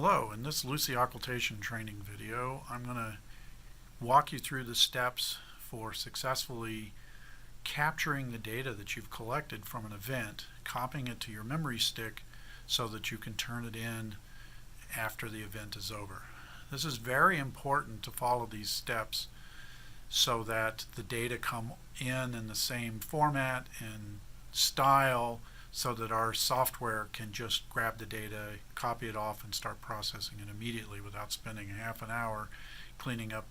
Hello, in this Lucy occultation training video, I'm going to walk you through the steps for successfully capturing the data that you've collected from an event, copying it to your memory stick so that you can turn it in after the event is over. This is very important to follow these steps so that the data come in the same format and style so that our software can just grab the data, copy it off, and start processing it immediately without spending a half an hour cleaning up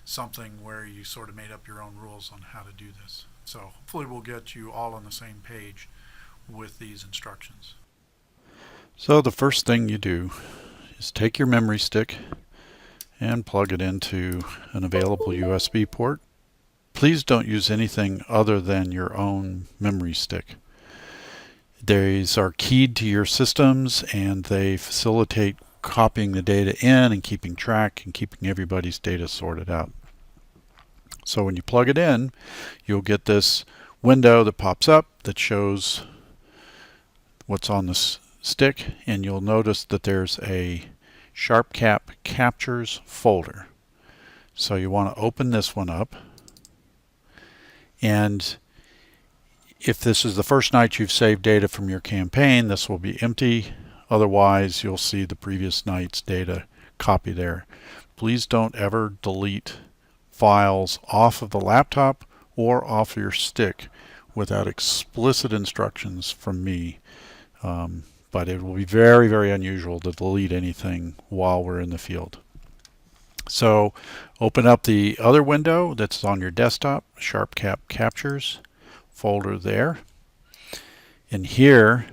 something where you sort of made up your own rules on how to do this. So hopefully we'll get you all on the same page with these instructions. So the first thing you do is take your memory stick and plug it into an available USB port. Please don't use anything other than your own memory stick. These are keyed to your systems and they facilitate copying the data in and keeping track and keeping everybody's data sorted out. So when you plug it in, you'll get this window that pops up that shows what's on the stick, and you'll notice that there's a SharpCap Captures folder. So you want to open this one up, and if this is the first night you've saved data from your campaign, this will be empty. Otherwise, you'll see the previous night's data copy there. Please don't ever delete files off of the laptop or off your stick without explicit instructions from me. But it will be very, very unusual to delete anything while we're in the field. So open up the other window that's on your desktop, SharpCap Captures folder there. And here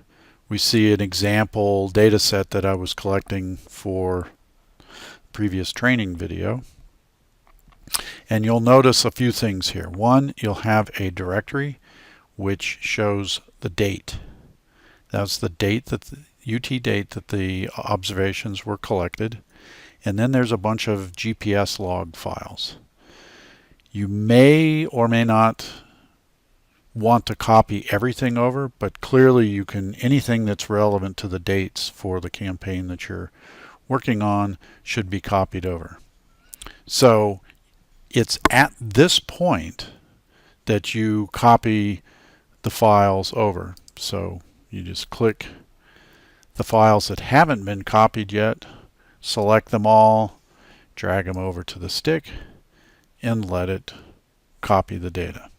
we see an example data set that I was collecting for previous training video. And you'll notice a few things here. One, you'll have a directory which shows the date. That's the date that the UT date that the observations were collected. And then there's a bunch of GPS log files. You may or may not want to copy everything over, but clearly you can, anything that's relevant to the dates for the campaign that you're working on should be copied over. So it's at this point that you copy the files over. So you just click the files that haven't been copied yet, select them all, drag them over to the stick, and let it copy the data.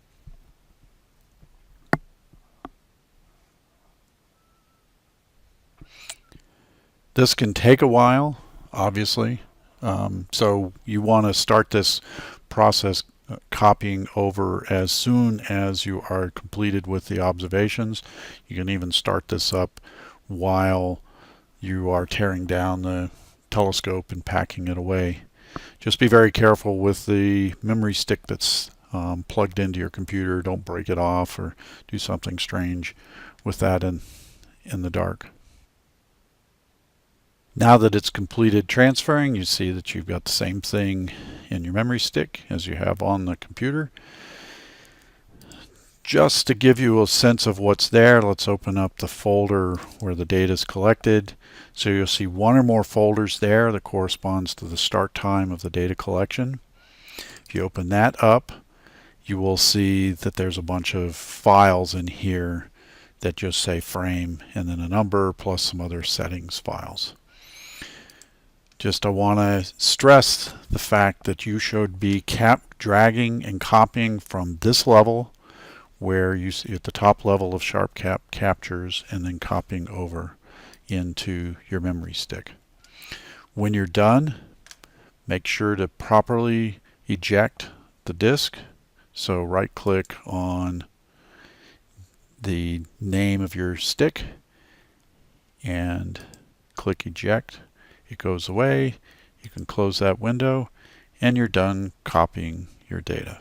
This can take a while, obviously, so you want to start this process copying over as soon as you are completed with the observations. You can even start this up while you are tearing down the telescope and packing it away. Just be very careful with the memory stick that's plugged into your computer. Don't break it off or do something strange with that in the dark. Now that it's completed transferring, you see that you've got the same thing in your memory stick as you have on the computer. Just to give you a sense of what's there, let's open up the folder where the data is collected. So you'll see one or more folders there that corresponds to the start time of the data collection. If you open that up, you will see that there's a bunch of files in here that just say frame and then a number plus some other settings files. I want to stress the fact that you should be dragging and copying from this level where you see at the top level of SharpCap Captures and then copying over into your memory stick. When you're done, make sure to properly eject the disk. So right click on the name of your stick and click eject. It goes away, you can close that window, and you're done copying your data.